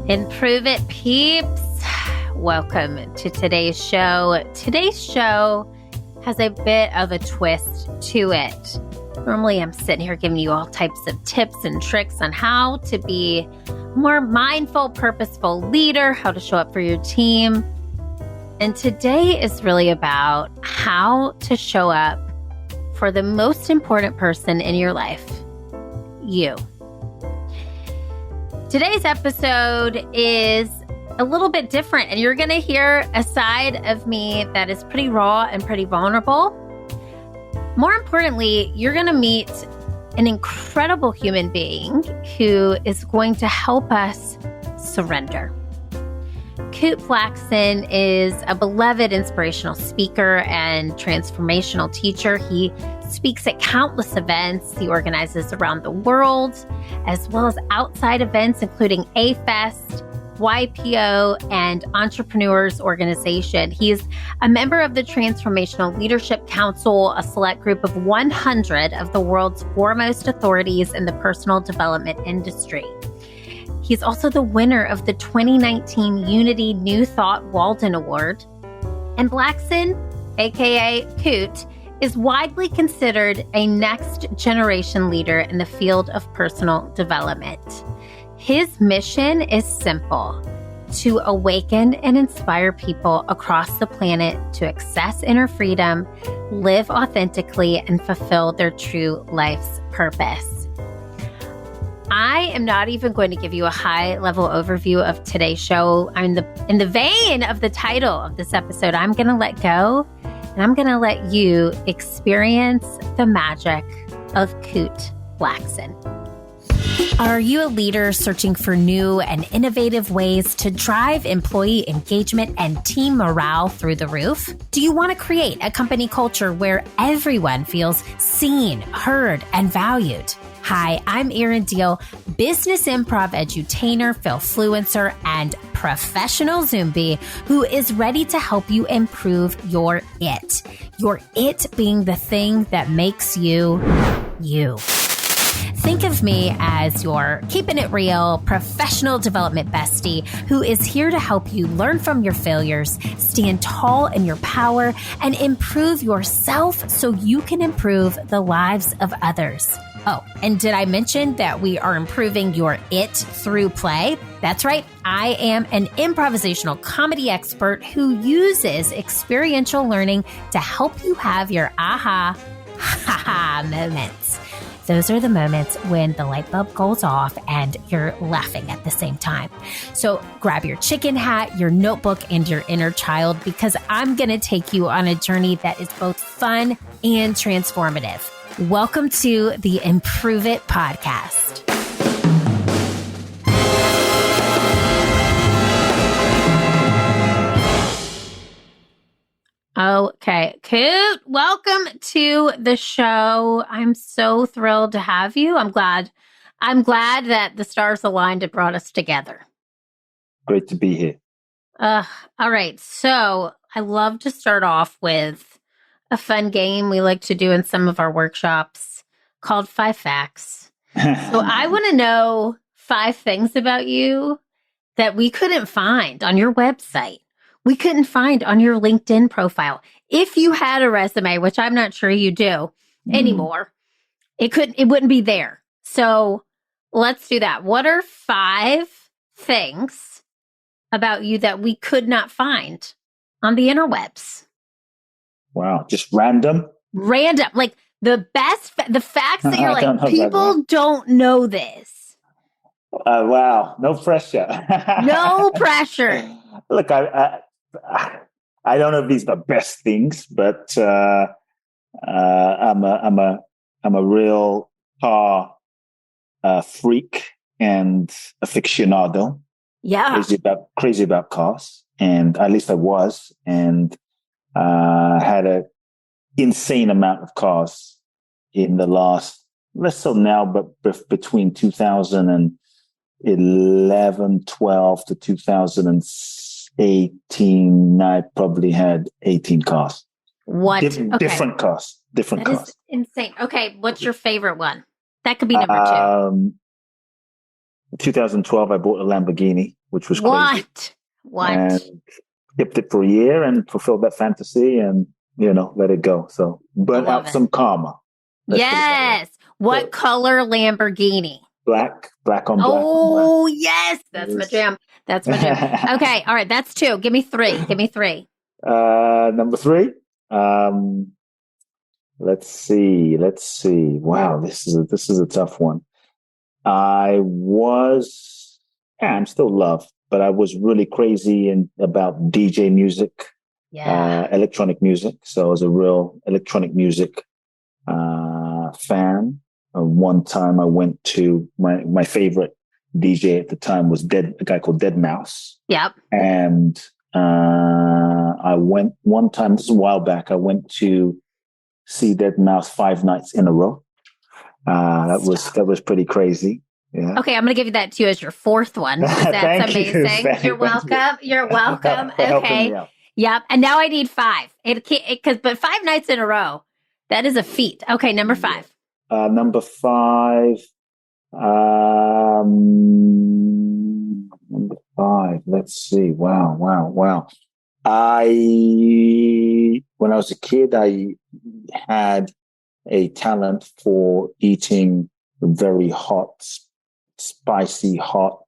Improve it, peeps. Welcome to today's show. Today's show has a bit of a twist to it. Normally, I'm sitting here giving you all types of tips and tricks on how to be a more mindful, purposeful leader, how to show up for your team. And today is really about how to show up for the most important person in your life, you. Today's episode is a little bit different, and you're going to hear a side of me that is pretty raw and pretty vulnerable. More importantly, you're going to meet an incredible human being who is going to help us surrender. Kute Blackson is a beloved inspirational speaker and transformational teacher. He speaks at countless events he organizes around the world, as well as outside events, including A-Fest, YPO, and Entrepreneurs Organization. He's a member of the Transformational Leadership Council, a select group of 100 of the world's foremost authorities in the personal development industry. He's also the winner of the 2019 Unity New Thought Walden Award. And Blackson, aka Kute, is widely considered a next generation leader in the field of personal development. His mission is simple: to awaken and inspire people across the planet to access inner freedom, live authentically, and fulfill their true life's purpose. I am not even going to give you a high-level overview of today's show. In the vein of the title of this episode, I'm going to let go, and I'm going to let you experience the magic of Kute Blackson. Are you a leader searching for new and innovative ways to drive employee engagement and team morale through the roof? Do you want to create a company culture where everyone feels seen, heard, and valued? Hi, I'm Erin, business improv edutainer, Philfluencer, and professional Zombie who is ready to help you improve your it. Your it being the thing that makes you, you. Think of me as your keeping it real professional development bestie who is here to help you learn from your failures, stand tall in your power, and improve yourself so you can improve the lives of others. Oh, and did I mention that we are improving your it through play? That's right. I am an improvisational comedy expert who uses experiential learning to help you have your aha, ha-ha moments. Those are the moments when the light bulb goes off and you're laughing at the same time. So grab your chicken hat, your notebook, and your inner child, because I'm going to take you on a journey that is both fun and transformative. Welcome to the Improve It podcast. Okay, Kute, welcome to the show. I'm so thrilled to have you. I'm glad that the stars aligned and brought us together. Great to be here. All right, so I love to start off with a fun game we like to do in some of our workshops called 5 Facts. So I want to know 5 things about you that we couldn't find on your website. We couldn't find on your LinkedIn profile. If you had a resume, which I'm not sure you do anymore, it wouldn't be there. So let's do that. What are 5 things about you that we could not find on the interwebs? Wow, just random? Random, like the facts that you're like, people don't know this. Wow, no pressure. No pressure. Look, I don't know if these are the best things, but I'm a real car freak and aficionado. Yeah, crazy about cars, and at least I was, and had an insane amount of cars in the last, less so now, but between 2011, 12 to 2018, I probably had 18 cars. What? Different cars. That is insane. Okay, what's your favorite one? That could be number 2. 2012, I bought a Lamborghini, which was crazy. What? And kept it for a year and fulfilled that fantasy and, let it go. So burnt out some karma. Yes. What color Lamborghini? Black on black. Oh, yes. That's my jam. Okay. All right. That's 2. Give me 3. Number 3. Let's see. Wow, this is a tough one. I'm still loved, but I was really crazy about DJ music, electronic music. So I was a real electronic music fan. One time I went to my favorite DJ at the time was a guy called 𝙤𝙝𝙤𝙗𝙗. Yep. And I went one time, this is a while back, I went to see 𝙤𝙤𝙗𝙗 5 nights in a row. That was pretty crazy. Yeah. Okay, I'm going to give you that too as your 4th one. That's amazing. You're welcome. You're welcome. Okay. Yep. And now I need 5. But 5 nights in a row, that is a feat. Okay, number 5. Number 5. Number 5. Let's see. Wow. When I was a kid, I had a talent for eating very spicy hot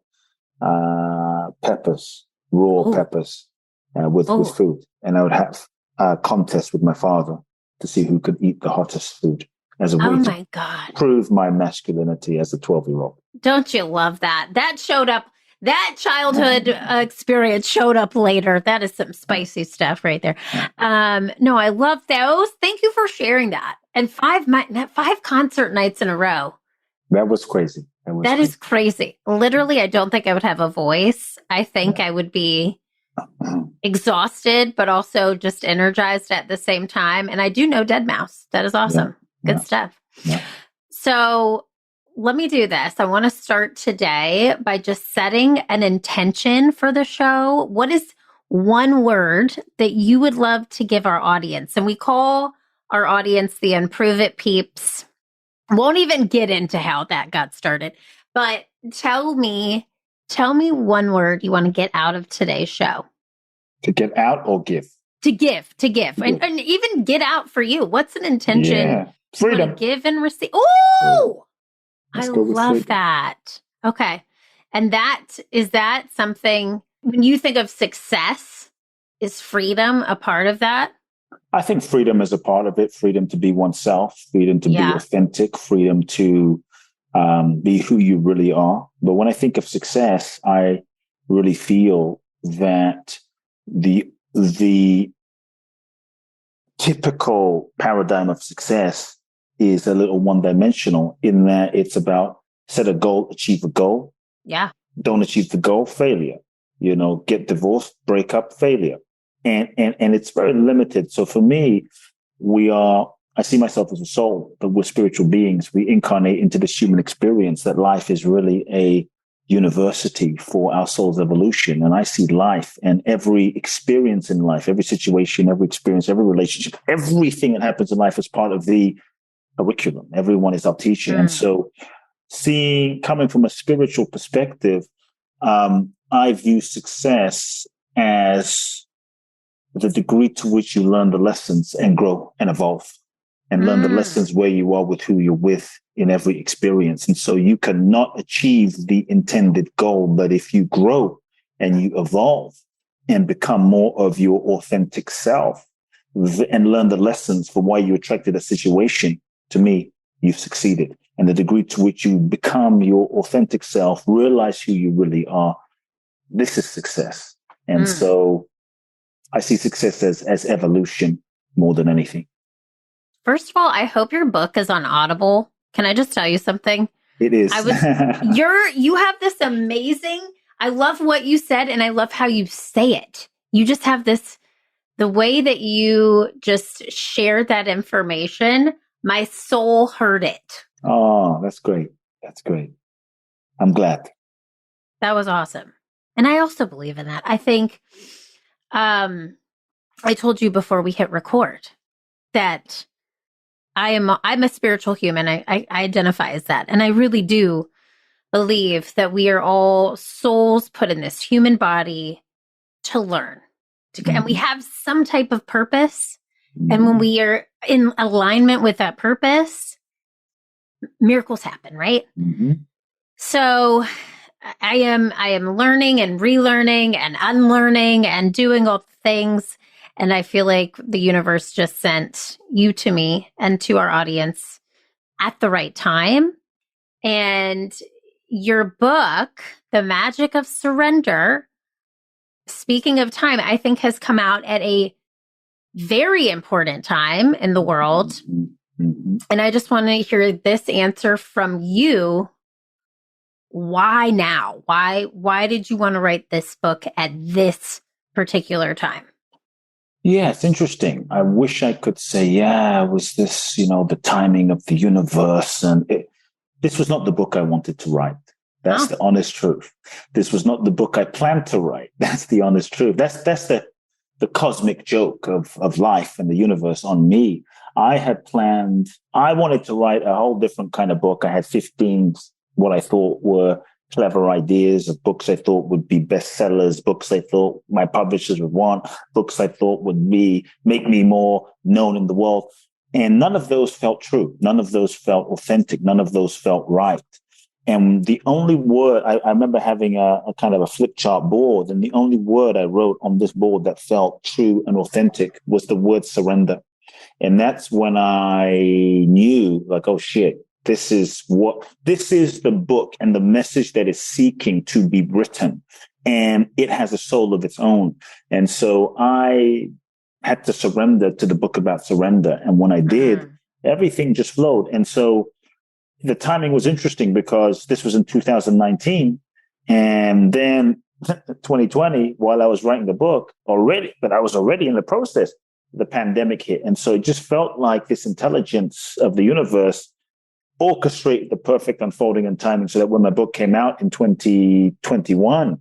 peppers, raw peppers with food. And I would have a contest with my father to see who could eat the hottest food as a way to prove my masculinity as a 12-year-old. Don't you love that? That childhood experience showed up later. That is some spicy stuff right there. No, I love those. Thank you for sharing that. And 5 concert nights in a row. That was crazy. That is crazy. Literally, I don't think I would have a voice. I think I would be exhausted, but also just energized at the same time. And I do know 𝙤𝙤𝙗𝙗. That is awesome. Good stuff. Yeah. So let me do this. I want to start today by just setting an intention for the show. What is one word that you would love to give our audience? And we call our audience the Improve It Peeps. Won't even get into how that got started, but tell me one word you want to get out of today's show. To get out or give? To give. And even get out for you. What's an intention? Yeah. Freedom. Give and receive. Oh, I love freedom. That. Okay. And is that something, when you think of success, is freedom a part of that? I think freedom is a part of it. Freedom to be oneself, freedom to be authentic, freedom to be who you really are. But when I think of success, I really feel that the typical paradigm of success is a little one-dimensional in that it's about set a goal, achieve a goal. Yeah. Don't achieve the goal, failure. Get divorced, break up, failure. And it's very limited. So for me, I see myself as a soul, but we're spiritual beings. We incarnate into this human experience that life is really a university for our soul's evolution. And I see life and every experience in life, every situation, every experience, every relationship, everything that happens in life is part of the curriculum. Everyone is our teacher. And so coming from a spiritual perspective, I view success as the degree to which you learn the lessons and grow and evolve and learn the lessons where you are with who you're with in every experience. And so you cannot achieve the intended goal, but if you grow and you evolve and become more of your authentic self and learn the lessons for why you attracted a situation, to me, you've succeeded. And the degree to which you become your authentic self, realize who you really are, this is success. And so I see success as evolution more than anything. First of all, I hope your book is on Audible. Can I just tell you something? It is. You have this amazing, I love what you said, and I love how you say it. You just have the way that you just shared that information, my soul heard it. Oh, that's great. That's great. I'm glad. That was awesome. And I also believe in that. I think, I told you before we hit record that I'm a spiritual human. I identify as that. And I really do believe that we are all souls put in this human body to learn. And we have some type of purpose. And when we are in alignment with that purpose, miracles happen, right? So I am learning and relearning and unlearning and doing all the things. And I feel like the universe just sent you to me and to our audience at the right time. And your book, The Magic of Surrender, speaking of time, I think has come out at a very important time in the world. And I just want to hear this answer from you. Why now? Why did you want to write this book at this particular time? Yeah, it's interesting. I wish I could say, yeah, it was this, the timing of the universe. And this was not the book I wanted to write. That's the honest truth. This was not the book I planned to write. That's the honest truth. That's the cosmic joke of life and the universe on me. I wanted to write a whole different kind of book. I had 15 what I thought were clever ideas of books I thought would be bestsellers, books I thought my publishers would want, books I thought would make me more known in the world. And none of those felt true. None of those felt authentic. None of those felt right. And the only word, I remember having a kind of a flip chart board, and the only word I wrote on this board that felt true and authentic was the word surrender. And that's when I knew, like, oh shit, this is the book and the message that is seeking to be written. And it has a soul of its own. And so I had to surrender to the book about surrender. And when I did, everything just flowed. And so the timing was interesting because this was in 2019. And then 2020, while I was writing the book but I was already in the process, the pandemic hit. And so it just felt like this intelligence of the universe orchestrated the perfect unfolding and timing so that when my book came out in 2021,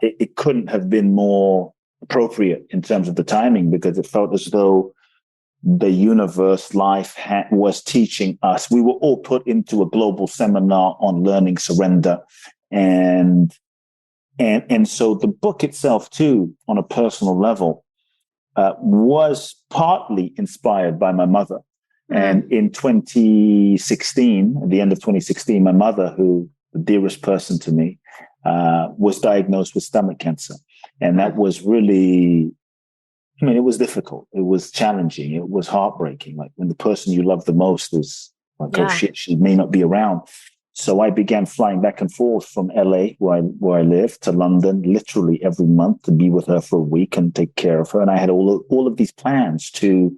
it couldn't have been more appropriate in terms of the timing, because it felt as though the universe, life was teaching us. We were all put into a global seminar on learning surrender. And so the book itself too, on a personal level, was partly inspired by my mother. And in 2016, at the end of 2016, my mother, who the dearest person to me, was diagnosed with stomach cancer. And that was really, it was difficult. It was challenging. It was heartbreaking. Like when the person you love the most is like, oh shit, she may not be around. So I began flying back and forth from LA, where I live, to London, literally every month, to be with her for a week and take care of her. And I had all of these plans to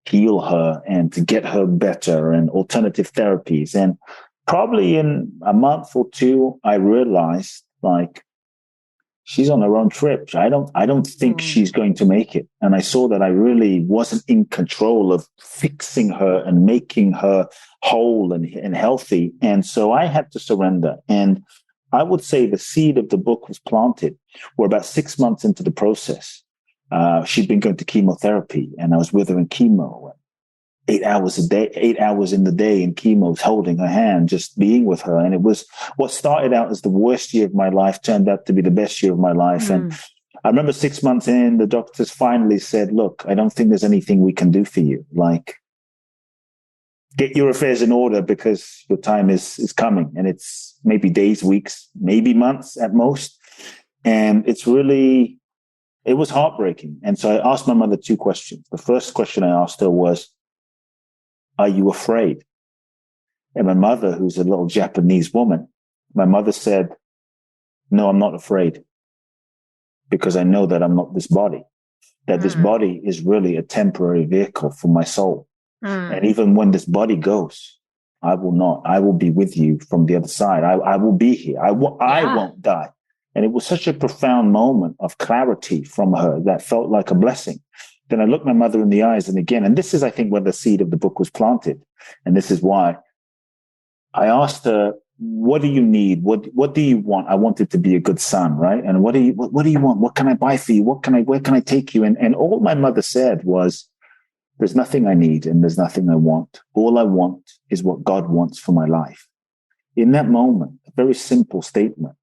heal her and to get her better, and alternative therapies. And probably in a month or two, I realized, like, she's on her own trip. I don't think she's going to make it. And I saw that I really wasn't in control of fixing her and making her whole and healthy. And so I had to surrender. And I would say the seed of the book was planted. We're about 6 months into the process. She'd been going to chemotherapy, and I was with her in chemo. 8 hours a day, 8 hours in the day in chemo, holding her hand, just being with her. And it was what started out as the worst year of my life turned out to be the best year of my life. And I remember 6 months in, the doctors finally said, look, I don't think there's anything we can do for you. Like, get your affairs in order, because your time is coming. And it's maybe days, weeks, maybe months at most. And it was heartbreaking. And so I asked my mother 2 questions. The first question I asked her was, are you afraid? And my mother, who's a little Japanese woman, my mother said, no, I'm not afraid, because I know that I'm not this body, that this body is really a temporary vehicle for my soul. And even when this body goes, I will be with you from the other side. I will be here. I won't die. And it was such a profound moment of clarity from her that felt like a blessing. Then I looked my mother in the eyes, and this is, I think, where the seed of the book was planted. And this is why I asked her, what do you need? What do you want? I wanted to be a good son, right? And what do you want? What can I buy for you? Where can I take you? And all my mother said was, there's nothing I need and there's nothing I want. All I want is what God wants for my life. in that moment, a very simple statement,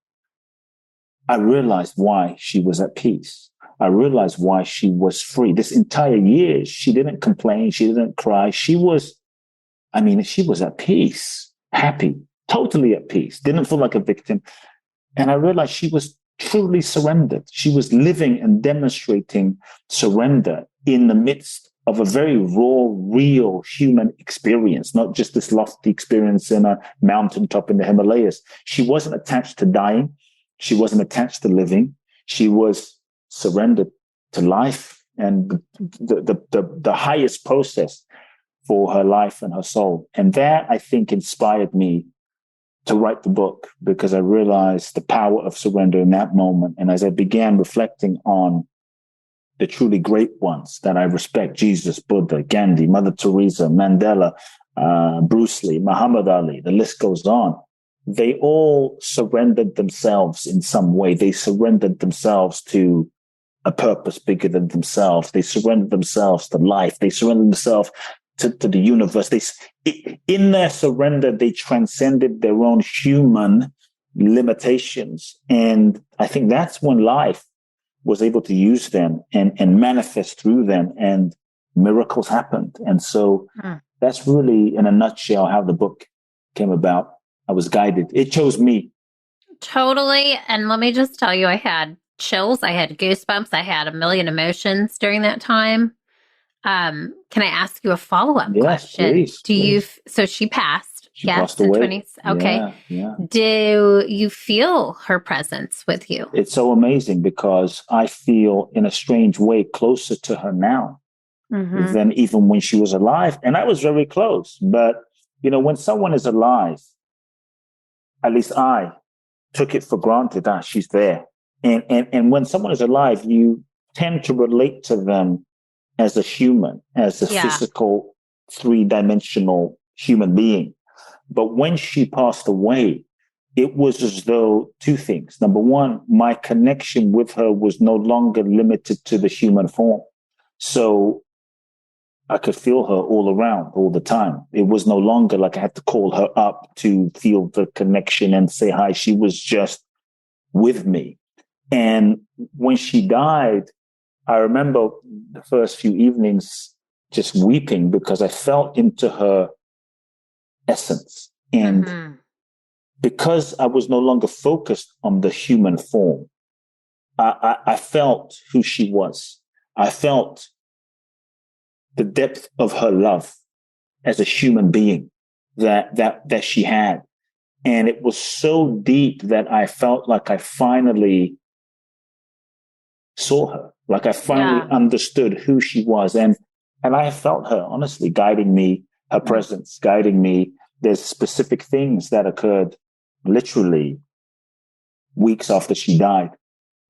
I realized why she was at peace. I realized why she was free. This entire year, she didn't complain. She didn't cry. She was at peace, happy, totally at peace, didn't feel like a victim. And I realized she was truly surrendered. She was living and demonstrating surrender in the midst of a very raw, real human experience, not just this lofty experience in a mountaintop in the Himalayas. She wasn't attached to dying. She wasn't attached to living. She was surrendered to life and the highest process for her life and her soul. And that, I think, inspired me to write the book, because I realized the power of surrender in that moment. And as I began reflecting on the truly great ones that I respect, Jesus, Buddha, Gandhi, Mother Teresa, Mandela, Bruce Lee, Muhammad Ali, the list goes on. They all surrendered themselves in some way. They surrendered themselves to a purpose bigger than themselves. They surrendered themselves to life. They surrendered themselves to the universe. In their surrender, they transcended their own human limitations. And I think that's when life was able to use them and manifest through them, and miracles happened. And so that's really, in a nutshell, how the book came about. I was guided. It chose me. Totally. And let me just tell you, I had chills. I had goosebumps. I had a million emotions during that time. Can I ask you a follow-up question? Please. So she passed. She passed away. Okay. Yeah. Do you feel her presence with you? It's so amazing, because I feel, in a strange way, closer to her now than even when she was alive. And I was very close. But, when someone is alive, at least I took it for granted that she's there. And when someone is alive, you tend to relate to them as a human, as a physical, three-dimensional human being. But when she passed away, it was as though two things. Number one, my connection with her was no longer limited to the human form. So I could feel her all around, all the time. It was no longer like I had to call her up to feel the connection and say hi. She was just with me. And when she died, I remember the first few evenings just weeping, because I felt into her essence. And because I was no longer focused on the human form, I felt who she was. I felt the depth of her love as a human being that she had. And it was so deep that I felt like I finally saw her, like I finally understood who she was. And I felt her, honestly, guiding me, her presence, guiding me. There's specific things that occurred literally weeks after she died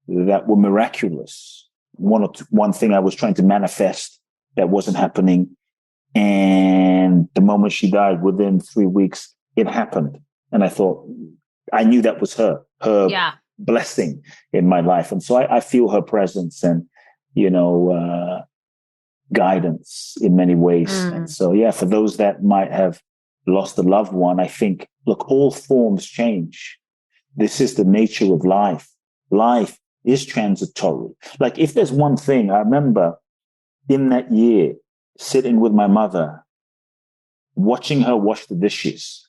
that were miraculous. One thing I was trying to manifest that wasn't happening. And the moment she died, within 3 weeks, it happened. And I thought, I knew that was her blessing in my life. And so I feel her presence and, guidance in many ways. And so, for those that might have lost a loved one, I think, look, all forms change. This is the nature of life. Life is transitory. Like, if there's one thing, I remember in that year, sitting with my mother, watching her wash the dishes,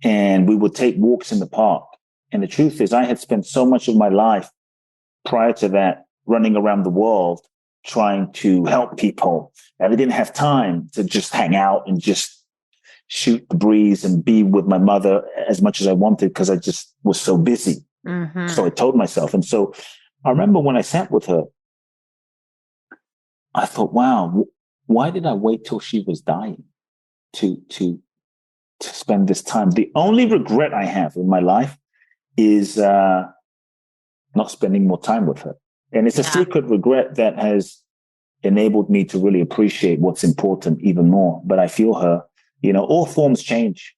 and we would take walks in the park. And the truth is, I had spent so much of my life prior to that running around the world trying to help people, and I didn't have time to just hang out and just shoot the breeze and be with my mother as much as I wanted, because I just was so busy. So I told myself. And so I remember when I sat with her, I thought, wow, why did I wait till she was dying to spend this time? The only regret I have in my life is not spending more time with her. And it's a secret regret that has enabled me to really appreciate what's important even more. But I feel her, all forms change.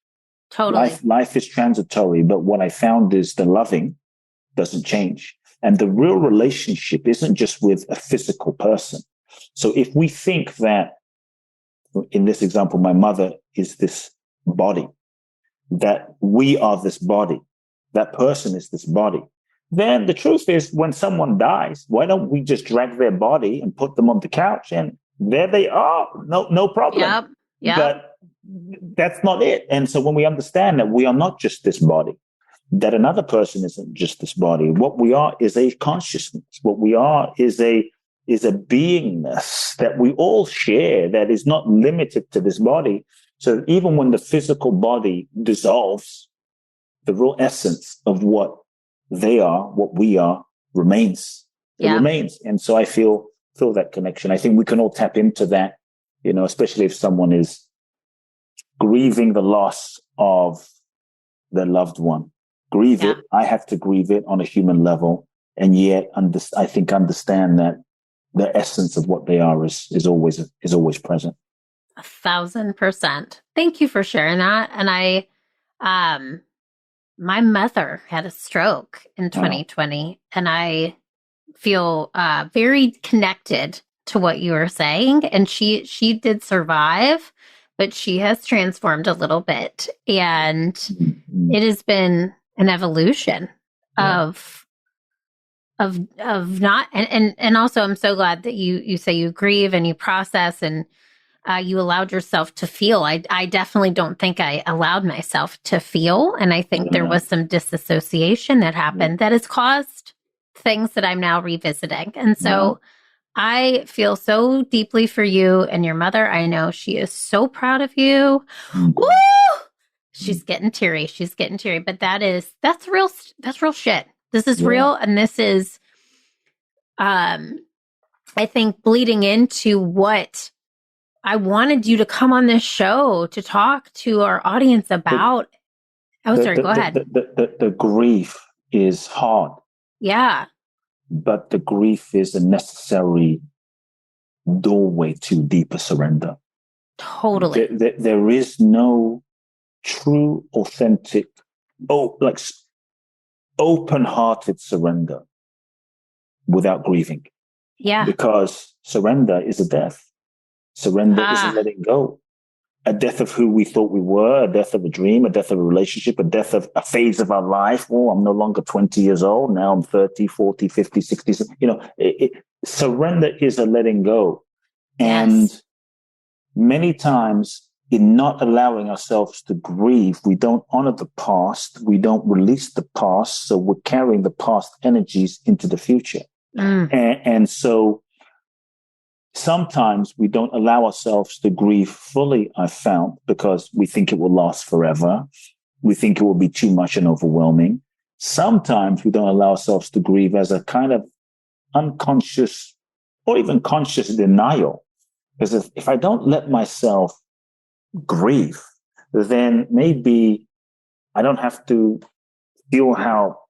Totally. Life is transitory. But what I found is the loving doesn't change. And the real relationship isn't just with a physical person. So if we think that, in this example, my mother is this body, that we are this body, that person is this body, then the truth is when someone dies, why don't we just drag their body and put them on the couch and there they are, no problem. Yep. Yep. But that's not it. And so when we understand that we are not just this body, that another person isn't just this body, what we are is a consciousness. What we are is a beingness that we all share that is not limited to this body. So even when the physical body dissolves, the real essence of what they are, what we are, remains. It remains. And so I feel that connection. I think we can all tap into that, especially if someone is grieving the loss of their loved one. Grieve it. I have to grieve it on a human level. And yet, I think understand that the essence of what they are is always present. 1,000%. Thank you for sharing that. And my mother had a stroke in 2020, and I feel very connected to what you were saying. And she did survive, but she has transformed a little bit, and it has been an evolution of not, and also I'm so glad that you say you grieve and you process and you allowed yourself to feel. I definitely don't think I allowed myself to feel. And I think there was some disassociation that happened that has caused things that I'm now revisiting. And so I feel so deeply for you and your mother. I know she is so proud of you. Woo! She's getting teary. But that's real shit. This is real. And this is, I think, bleeding into what I wanted you to come on this show to talk to our audience about. Go ahead. The grief is hard. Yeah. But the grief is a necessary doorway to deeper surrender. Totally. There is no true, authentic, open-hearted surrender without grieving. Yeah. Because surrender is a death. Surrender is a letting go. A death of who we thought we were, a death of a dream, a death of a relationship, a death of a phase of our life. Oh, I'm no longer 20 years old. Now I'm 30, 40, 50, 60. Surrender is a letting go. And many times in not allowing ourselves to grieve, we don't honor the past. We don't release the past. So we're carrying the past energies into the future. And so sometimes we don't allow ourselves to grieve fully, I've found, because we think it will last forever. We think it will be too much and overwhelming. Sometimes we don't allow ourselves to grieve as a kind of unconscious or even conscious denial. Because if I don't let myself grieve, then maybe I don't have to feel how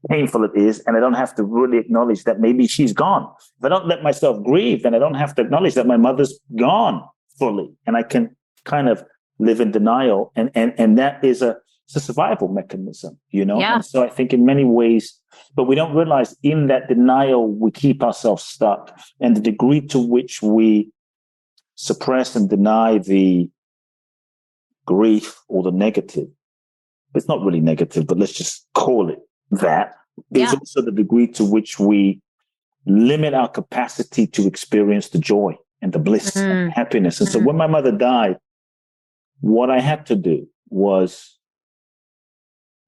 painful it is, and I don't have to really acknowledge that maybe she's gone. If I don't let myself grieve, then I don't have to acknowledge that my mother's gone fully, and I can kind of live in denial, and that is a survival mechanism, And so I think in many ways, but we don't realize in that denial we keep ourselves stuck, and the degree to which we suppress and deny the grief or the negative, it's not really negative, but let's just call it that, is also the degree to which we limit our capacity to experience the joy and the bliss and happiness. And so when my mother died, what I had to do was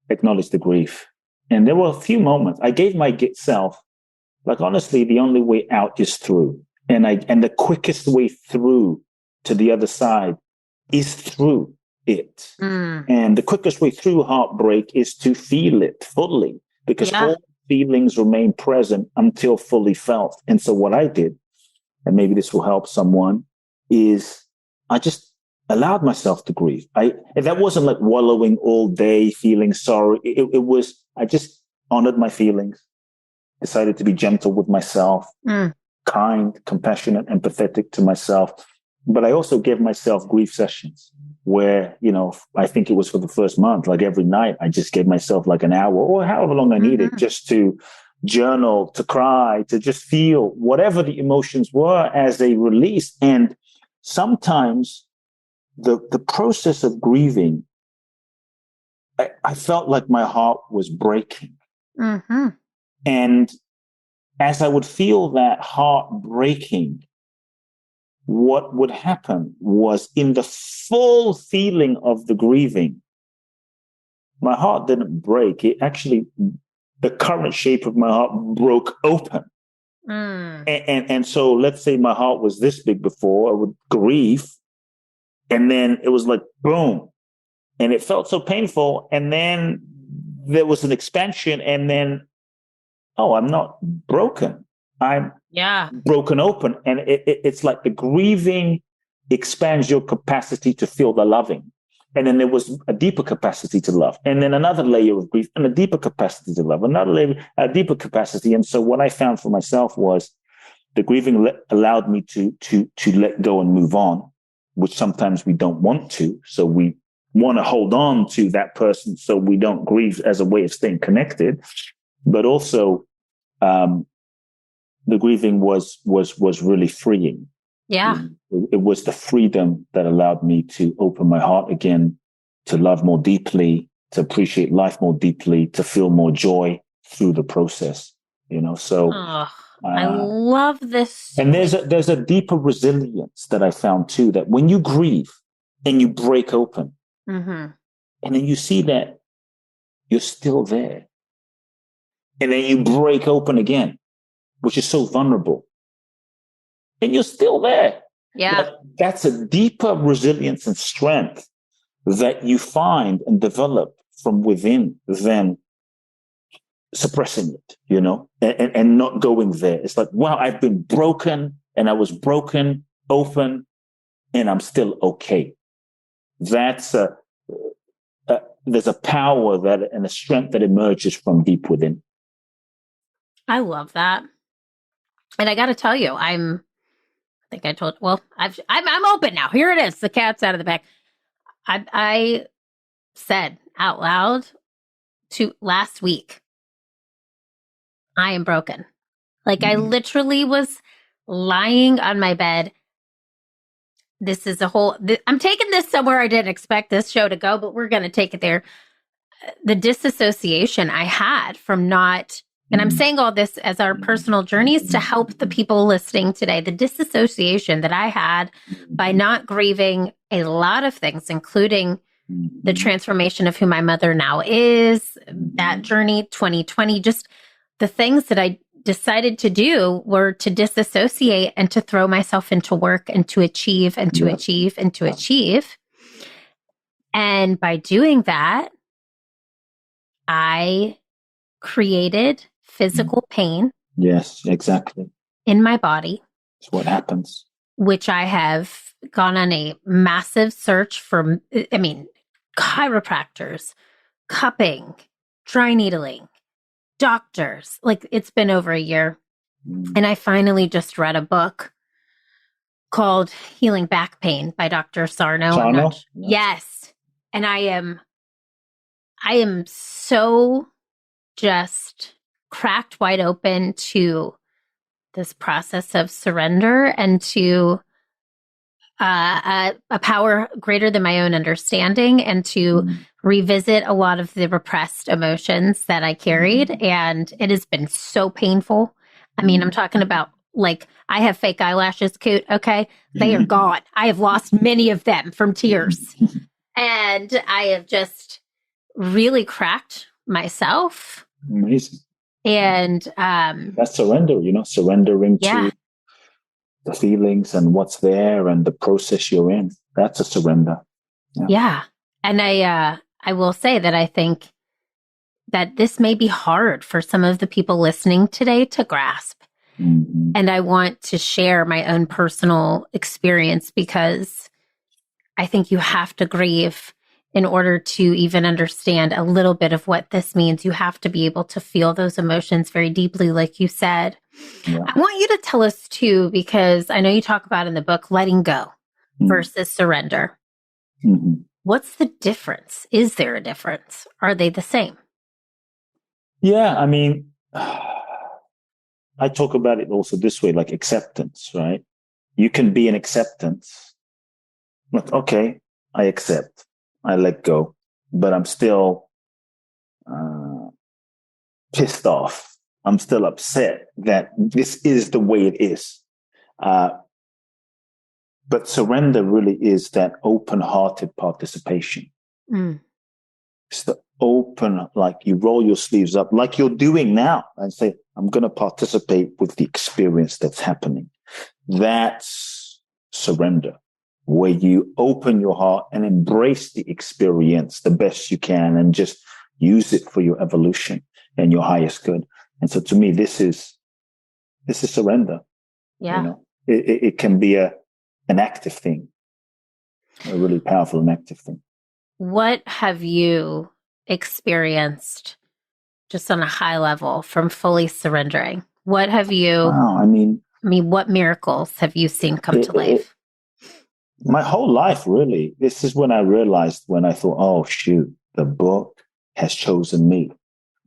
acknowledge the grief. And there were a few moments I gave myself, honestly, the only way out is through. And the quickest way through to the other side is through it. And the quickest way through heartbreak is to feel it fully, because all feelings remain present until fully felt. And so what I did, and maybe this will help someone, is I just allowed myself to grieve. And that wasn't like wallowing all day, feeling sorry. It was, I just honored my feelings, decided to be gentle with myself, kind, compassionate, empathetic to myself. But I also gave myself grief sessions where, I think it was for the first month, every night, I just gave myself an hour or however long I needed just to journal, to cry, to just feel whatever the emotions were as a release. And sometimes the process of grieving I felt like my heart was breaking. Mm-hmm. And as I would feel that heart breaking, what would happen was, in the full feeling of the grieving, my heart didn't break. It actually, the current shape of my heart broke open. And so let's say my heart was this big before, I would grieve, and then it was like, boom. And it felt so painful. And then there was an expansion, and then, oh, I'm not broken. I'm broken open. And it's like the grieving expands your capacity to feel the loving. And then there was a deeper capacity to love. And then another layer of grief and a deeper capacity to love, another layer, a deeper capacity. And so what I found for myself was the grieving allowed me to let go and move on, which sometimes we don't want to. So we want to hold on to that person so we don't grieve as a way of staying connected. But also, the grieving was really freeing. Yeah. It was the freedom that allowed me to open my heart again, to love more deeply, to appreciate life more deeply, to feel more joy through the process, so. I love this. And there's a deeper resilience that I found too, that when you grieve and you break open, and then you see that you're still there, and then you break open again, which is so vulnerable, and you're still there. Yeah. That's a deeper resilience and strength that you find and develop from within than suppressing it, and not going there. It's like, wow, I've been broken, and I was broken open, and I'm still okay. That's there's a power and a strength that emerges from deep within. I love that. And I got to tell you, I'm open now. Here it is. The cat's out of the bag. I said out loud last week, I am broken. Like, I literally was lying on my bed. This is I'm taking this somewhere I didn't expect this show to go, but we're going to take it there. The disassociation I had from not, and I'm saying all this as our personal journeys to help the people listening today, the disassociation that I had by not grieving a lot of things, including the transformation of who my mother now is, that journey, 2020, just the things that I decided to do were to disassociate and to throw myself into work and to achieve and to achieve and to achieve. And by doing that, I created physical pain. Yes, exactly. In my body. That's what happens. Which I have gone on a massive search for, chiropractors, cupping, dry needling, doctors. Like, it's been over a year. And I finally just read a book called Healing Back Pain by Dr. Sarno. Yes. And I am so just cracked wide open to this process of surrender and to a power greater than my own understanding, and to revisit a lot of the repressed emotions that I carried. And it has been so painful. I mean, I'm talking about, like, I have fake eyelashes, Kute, okay? They are gone. I have lost many of them from tears. And I have just really cracked myself. Amazing. And that's surrender, surrendering to the feelings and what's there and the process you're in. That's a surrender. Yeah. And I will say that I think that this may be hard for some of the people listening today to grasp. And I want to share my own personal experience, because I think you have to grieve in order to even understand a little bit of what this means. You have to be able to feel those emotions very deeply, like you said. I want you to tell us too, because I know you talk about in the book, letting go versus surrender. What's the difference? Is there a difference? Are they the same? Yeah, I mean, I talk about it also this way, like acceptance, right? You can be in acceptance. Like, okay, I accept. I let go, but I'm still pissed off. I'm still upset that this is the way it is. But surrender really is that open-hearted participation. Mm. It's the open, like you roll your sleeves up, like you're doing now, and say, I'm going to participate with the experience that's happening. That's surrender, where you open your heart and embrace the experience the best you can and just use it for your evolution and your highest good. And so to me, this is surrender. Yeah. You know, it can be an active thing, a really powerful and active thing. What have you experienced just on a high level from fully surrendering? What have you, Wow, I mean, what miracles have you seen come to life? My whole life, really. This is when I realized, when I thought, oh, shoot, the book has chosen me.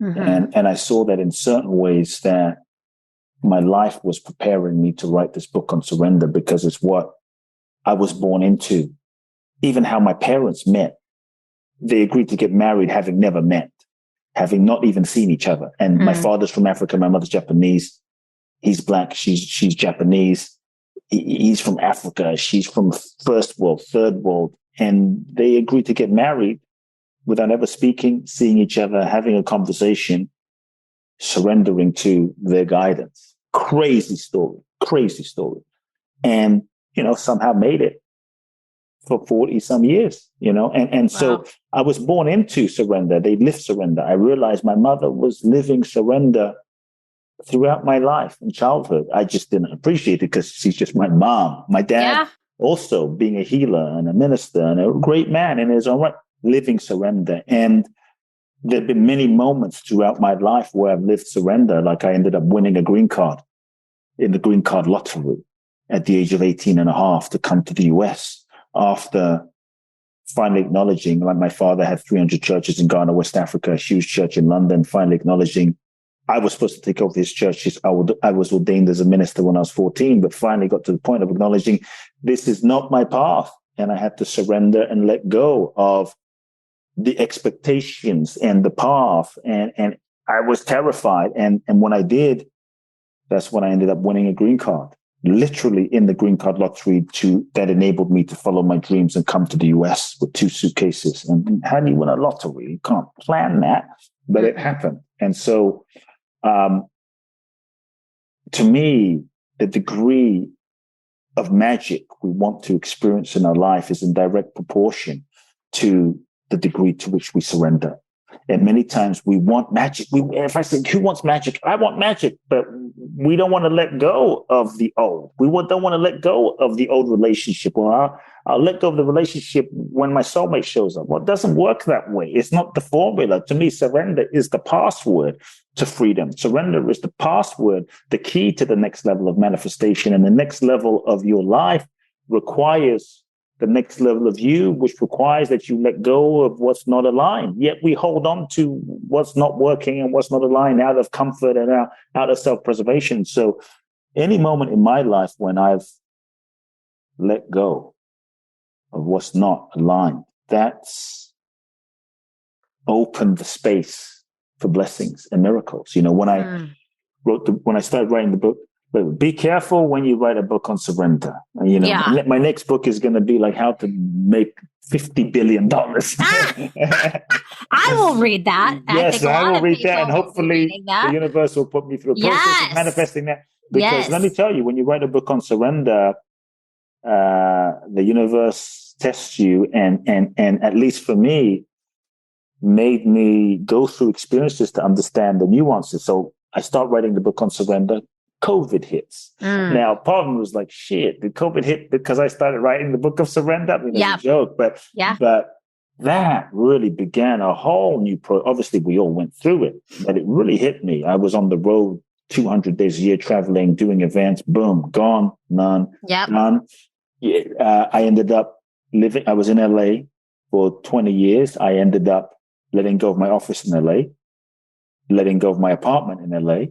Mm-hmm. And I saw that in certain ways that my life was preparing me to write this book on surrender, because it's what I was born into. Even how my parents met. They agreed to get married having never met, having not even seen each other. And my father's from Africa, my mother's Japanese. He's Black, she's Japanese. He's from Africa, she's from first world, third world. And they agreed to get married without ever speaking, seeing each other, having a conversation, surrendering to their guidance. Crazy story. And, somehow made it for 40 some years, and so I was born into surrender. They lived surrender. I realized my mother was living surrender throughout my life and childhood. I just didn't appreciate it because she's just my mom. My dad also being a healer and a minister and a great man in his own right, living surrender. And there have been many moments throughout my life where I've lived surrender. Like I ended up winning a green card in the green card lottery at the age of 18 and a half to come to the US. After finally acknowledging, like my father had 300 churches in Ghana, West Africa, a huge church in London, finally acknowledging I was supposed to take over his church. I was ordained as a minister when I was 14, but finally got to the point of acknowledging this is not my path. And I had to surrender and let go of the expectations and the path. And I was terrified. And when I did, that's when I ended up winning a green card. Literally in the green card lottery that enabled me to follow my dreams and come to the US with 2 suitcases. And how do you win a lottery? You can't plan that, but it happened. And so, to me, the degree of magic we want to experience in our life is in direct proportion to the degree to which we surrender. And many times we want magic. If I say, who wants magic? I want magic, but we don't want to let go of the old. We don't want to let go of the old relationship. Or I'll let go of the relationship when my soulmate shows up. Well, it doesn't work that way. It's not the formula. To me, surrender is the password to freedom. Surrender is the password, the key to the next level of manifestation. And the next level of your life requires the next level of you, which requires that you let go of what's not aligned. Yet we hold on to what's not working and what's not aligned out of comfort and out of self-preservation. So any moment in my life when I've let go of what's not aligned, that's opened the space for blessings and miracles. When when I started writing the book, but be careful when you write a book on surrender. My next book is going to be like how to make $50 billion. I will read that. Yes, I will read that. And hopefully the universe will put me through a process of manifesting that. Because let me tell you, when you write a book on surrender, the universe tests you and at least for me, made me go through experiences to understand the nuances. So I start writing the book on surrender. COVID hits. Now, part of me was like, shit, did COVID hit because I started writing the book of surrender? I mean, it's a joke, but that really began a whole new obviously, we all went through it, but it really hit me. I was on the road 200 days a year, traveling, doing events, boom, gone, none. I ended up I was in LA for 20 years. I ended up letting go of my office in LA, letting go of my apartment in LA.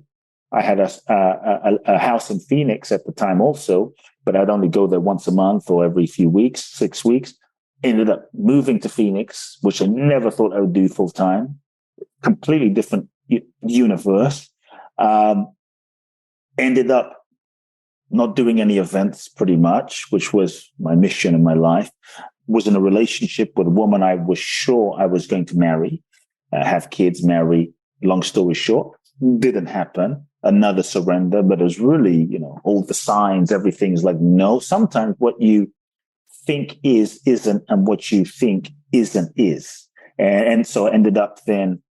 I had a house in Phoenix at the time also, but I'd only go there once a month or every few weeks, 6 weeks. Ended up moving to Phoenix, which I never thought I would do full time. completely different universe. Ended up not doing any events pretty much, which was my mission in my life. Was in a relationship with a woman I was sure I was going to marry, have kids, marry. Long story short, didn't happen. Another surrender, but it was really, all the signs, everything's like, no, sometimes what you think is, isn't, and what you think isn't, is. And so I ended up then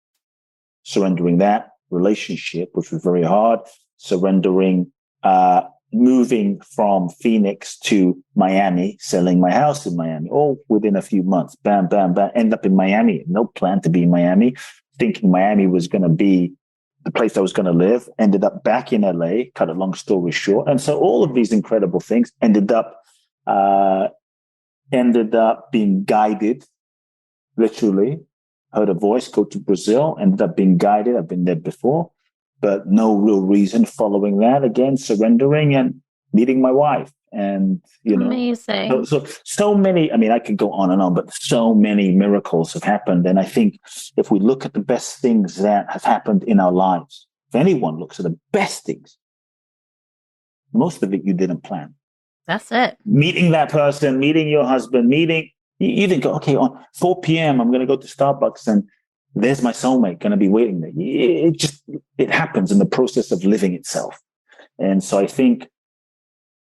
surrendering that relationship, which was very hard, surrendering, moving from Phoenix to Miami, selling my house in Miami, all within a few months. Bam, bam, bam. End up in Miami. No plan to be in Miami, thinking Miami was going to be the place I was going to live. Ended up back in LA, cut a long story short. And so all of these incredible things ended up being guided, literally. Heard a voice, go to Brazil, ended up being guided. I've been there before, but no real reason following that. Again, surrendering and meeting my wife. And, amazing. So many, I could go on and on, but so many miracles have happened. And I think if we look at the best things that have happened in our lives, if anyone looks at the best things, most of it you didn't plan. That's it. Meeting that person, meeting your husband, you didn't go, okay, on 4 p.m., I'm going to go to Starbucks and there's my soulmate going to be waiting there. It happens in the process of living itself. And so I think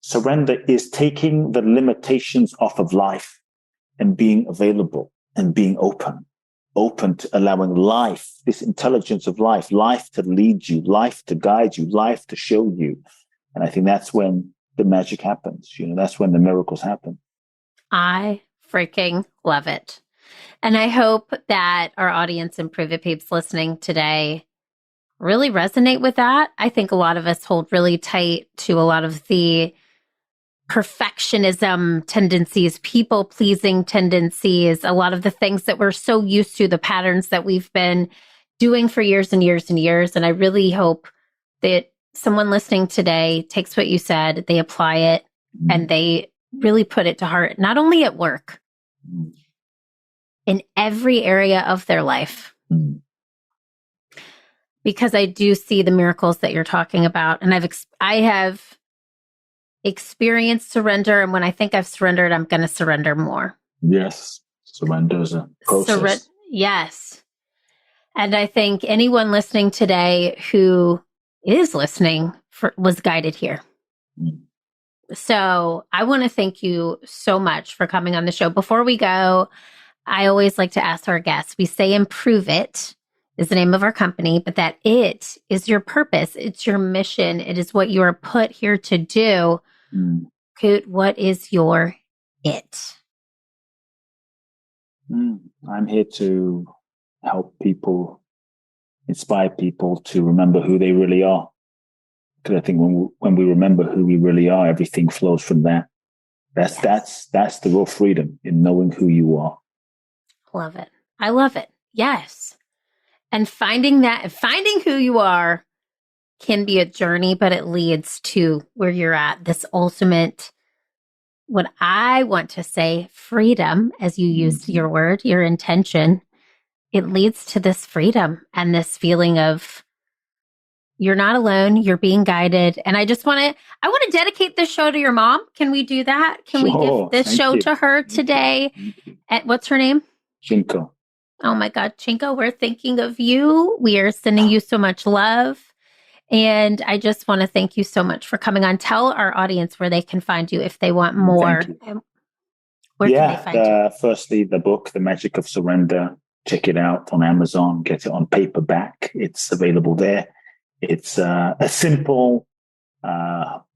surrender is taking the limitations off of life and being available and being open to allowing life, this intelligence of life to lead you, life to guide you, life to show you. And I think that's when the magic happens. That's when the miracles happen. I freaking love it. And I hope that our audience and Privy Peeps listening today really resonate with that. I think a lot of us hold really tight to a lot of the perfectionism tendencies, people-pleasing tendencies, a lot of the things that we're so used to, the patterns that we've been doing for years and years and years. And I really hope that someone listening today takes what you said, they apply it, and they really put it to heart, not only at work, in every area of their life. Because I do see the miracles that you're talking about. And I have experienced surrender. And when I think I've surrendered, I'm going to surrender more. Yes. Surrender is a process. Yes. And I think anyone listening today who is listening was guided here. So I want to thank you so much for coming on the show. Before we go, I always like to ask our guests, we say improve it is the name of our company, but that it is your purpose. It's your mission. It is what you are put here to do. Kute, what is your it? I'm here to help people, inspire people to remember who they really are. Because I think when we remember who we really are, everything flows from that. That's the real freedom, in knowing who you are. Love it. I love it. Yes. And finding who you are can be a journey, but it leads to where you're at, this ultimate, what I want to say, freedom, as you used your word, your intention. It leads to this freedom and this feeling of you're not alone, you're being guided. And I want to dedicate this show to your mom. Can we do that? Can we give this show to her today? What's her name? Chinko. Oh my God, Chinko, we're thinking of you. We are sending you so much love. And I just want to thank you so much for coming on. Tell our audience where they can find you if they want more. Where can they find you? Firstly, the book, The Magic of Surrender. Check it out on Amazon. Get it on paperback. It's available there. It's a simple,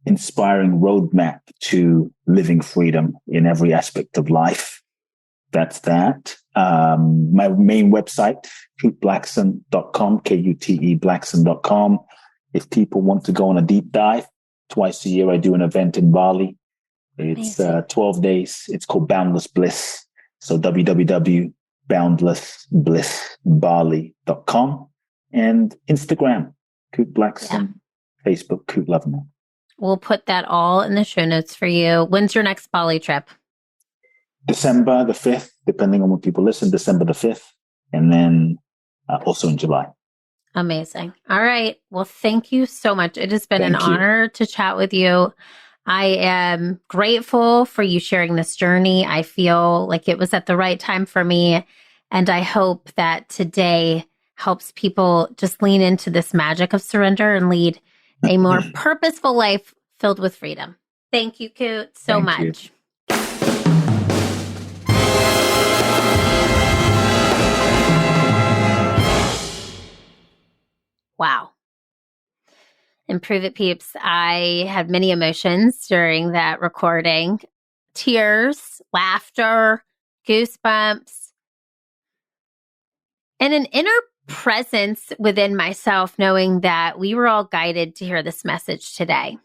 inspiring roadmap to living freedom in every aspect of life. That's that. My main website, KuteBlackson.com, Kute Blackson.com. If people want to go on a deep dive, twice a year I do an event in Bali. It's 12 days. It's called Boundless Bliss. So www.boundlessblissbali.com, and Instagram, Kute Blackson, Facebook, Kute Loveman. We'll put that all in the show notes for you. When's your next Bali trip? December the 5th, depending on when people listen, December the 5th. And then also in July. Amazing. All right. Well, thank you so much. It has been an Thank you. honor to chat with you. I am grateful for you sharing this journey. I feel like it was at the right time for me. And I hope that today helps people just lean into this magic of surrender and lead a more purposeful life filled with freedom. Thank you, Kute, so Thank you. much. Wow. Improve It, peeps. I had many emotions during that recording. Tears, laughter, goosebumps, and an inner presence within myself knowing that we were all guided to hear this message today.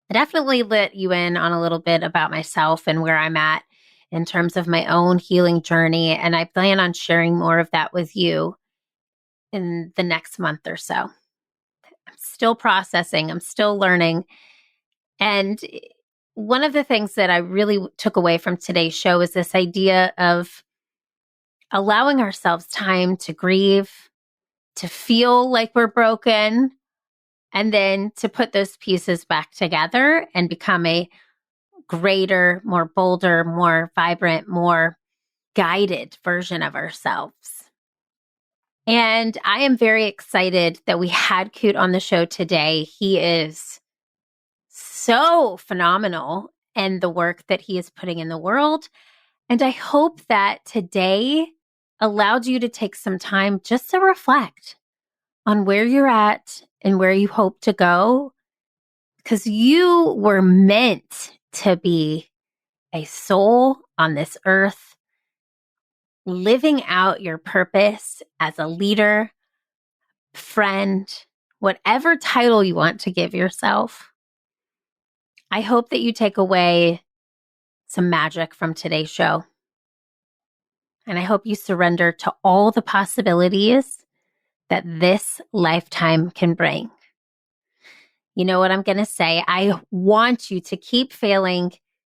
I definitely let you in on a little bit about myself and where I'm at in terms of my own healing journey, and I plan on sharing more of that with you in the next month or so. I'm still processing, I'm still learning. And one of the things that I really took away from today's show is this idea of allowing ourselves time to grieve, to feel like we're broken, and then to put those pieces back together and become a greater, more bolder, more vibrant, more guided version of ourselves. And I am very excited that we had Kute on the show today. He is so phenomenal in the work that he is putting in the world. And I hope that today allowed you to take some time just to reflect on where you're at and where you hope to go, because you were meant to be a soul on this earth, living out your purpose as a leader, friend, whatever title you want to give yourself. I hope that you take away some magic from today's show. And I hope you surrender to all the possibilities that this lifetime can bring. You know what I'm going to say? I want you to keep failing,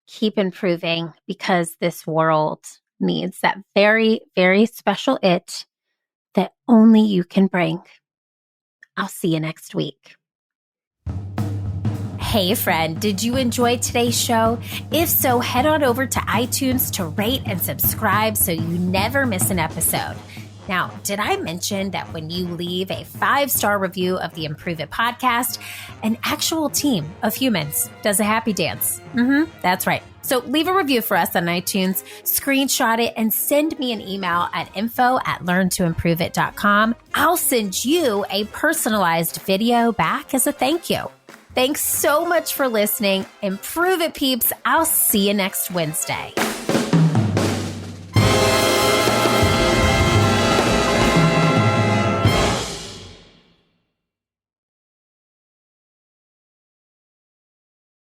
keep improving, because this world needs that very, very special it that only you can bring. I'll see you next week. Hey friend, did you enjoy today's show? If so, head on over to iTunes to rate and subscribe so you never miss an episode. Now, did I mention that when you leave a 5-star review of the Improve It podcast, an actual team of humans does a happy dance? That's right. So leave a review for us on iTunes, screenshot it, and send me an email at info@learntoimproveit.com. I'll send you a personalized video back as a thank you. Thanks so much for listening. Improve It, peeps. I'll see you next Wednesday.